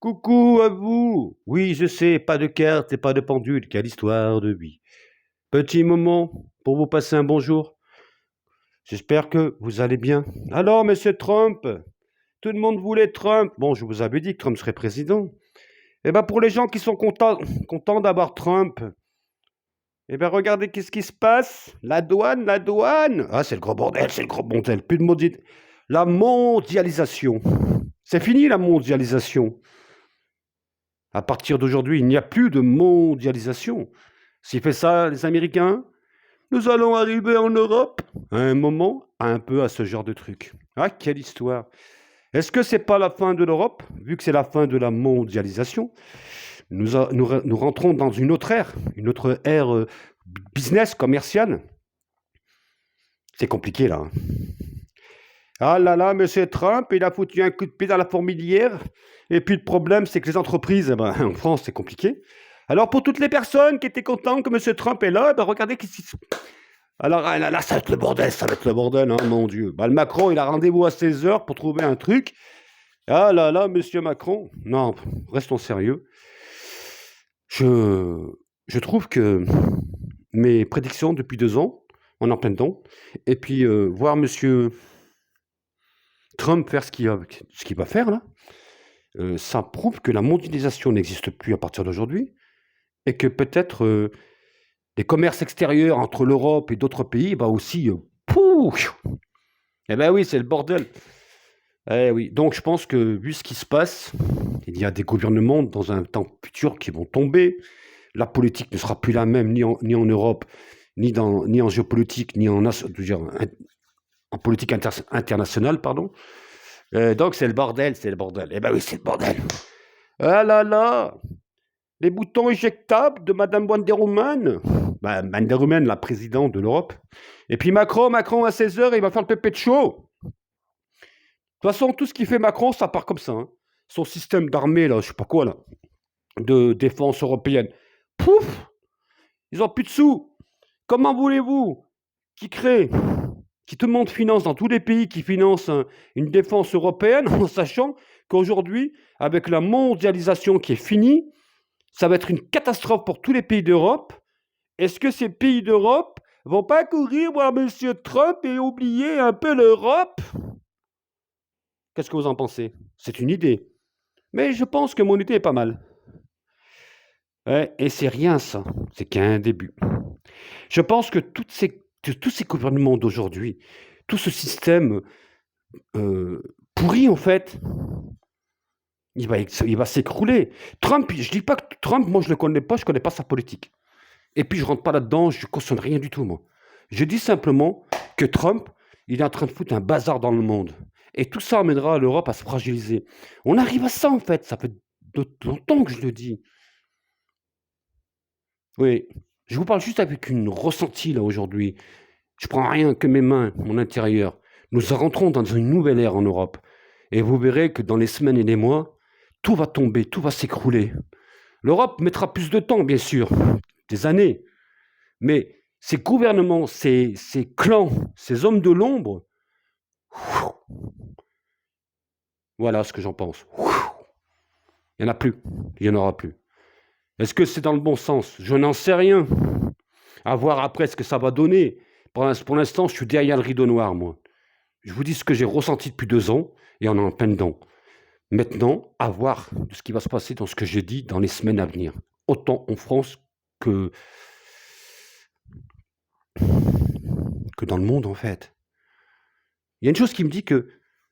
Coucou à vous! Oui, je sais, pas de cartes et pas de pendule, quelle histoire de vie. Petit moment pour vous passer un bonjour. J'espère que vous allez bien. Alors, monsieur Trump, tout le monde voulait Trump. Bon, je vous avais dit que Trump serait président. Eh bien, pour les gens qui sont contents d'avoir Trump, eh bien, regardez qu'est-ce qui se passe. La douane, la douane. Ah, c'est le gros bordel, c'est le gros bordel. Plus de La mondialisation. C'est fini la mondialisation. À partir d'aujourd'hui, il n'y a plus de mondialisation. S'ils fait ça, les Américains, nous allons arriver en Europe à un moment, un peu à ce genre de truc. Ah, quelle histoire! Est-ce que c'est pas la fin de l'Europe, vu que c'est la fin de la mondialisation? Nous rentrons dans une autre ère business, commerciale. C'est compliqué là, hein. Ah là là, monsieur Trump, il a foutu un coup de pied dans la fourmilière. Et puis le problème, c'est que les entreprises, en France, c'est compliqué. Alors pour toutes les personnes qui étaient contentes que monsieur Trump est là, regardez qu'est-ce qui se... Alors là, ça va être le bordel, ça va être le bordel, hein, mon Dieu. Le Macron, il a rendez-vous à 16 heures pour trouver un truc. Ah là là, monsieur Macron. Non, restons sérieux. Je trouve que mes prédictions depuis 2 ans, on est en plein dedans, et puis voir monsieur Trump faire ce qu'il va faire là, ça prouve que la mondialisation n'existe plus à partir d'aujourd'hui et que peut-être les commerces extérieurs entre l'Europe et d'autres pays, bah aussi, pouf, eh ben oui, c'est le bordel. Eh oui, donc je pense que vu ce qui se passe, il y a des gouvernements dans un temps futur qui vont tomber. La politique ne sera plus la même ni en Europe, ni en géopolitique, ni en politique internationale, pardon. Donc c'est le bordel, c'est le bordel. Eh ben oui, c'est le bordel. Ah là là, les boutons éjectables de Madame Wonder Woman. Wonder Woman, la présidente de l'Europe. Et puis Macron à 16 heures, il va faire le pépé de show. De toute façon, tout ce qu'il fait Macron, ça part comme ça, hein. Son système d'armée, là, je sais pas quoi, là, de défense européenne. Pouf, ils ont plus de sous. Comment voulez-vous qui crée, qui tout le monde finance dans tous les pays qui financent une défense européenne en sachant qu'aujourd'hui, avec la mondialisation qui est finie, ça va être une catastrophe pour tous les pays d'Europe. Est-ce que ces pays d'Europe vont pas courir voir monsieur Trump et oublier un peu l'Europe? Qu'est-ce que vous en pensez? C'est une idée. Mais je pense que mon idée est pas mal. Ouais, et c'est rien ça, c'est qu'un début. Je pense que tous ces gouvernements d'aujourd'hui, tout ce système pourri en fait, il va s'écrouler. Trump, je dis pas que Trump, moi je le connais pas, je connais pas sa politique. Et puis je rentre pas là-dedans, je cautionne rien du tout moi. Je dis simplement que Trump, il est en train de foutre un bazar dans le monde. Et tout ça amènera l'Europe à se fragiliser. On arrive à ça en fait, ça fait longtemps que je le dis. Oui, je vous parle juste avec une ressentie là aujourd'hui. Je prends rien que mes mains, mon intérieur. Nous rentrons dans une nouvelle ère en Europe. Et vous verrez que dans les semaines et les mois, tout va tomber, tout va s'écrouler. L'Europe mettra plus de temps, bien sûr, des années. Mais ces gouvernements, ces clans, ces hommes de l'ombre, voilà ce que j'en pense. Il n'y en a plus. Il n'y en aura plus. Est-ce que c'est dans le bon sens? Je n'en sais rien. À voir après ce que ça va donner. Pour l'instant, je suis derrière le rideau noir, moi. Je vous dis ce que j'ai ressenti depuis 2 ans et on est en plein dedans. Maintenant, à voir de ce qui va se passer dans ce que j'ai dit dans les semaines à venir. Autant en France que dans le monde, en fait. Il y a une chose qui me dit que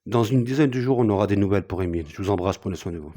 dans une dizaine de jours, on aura des nouvelles pour Émile. Je vous embrasse, prenez soin de vous.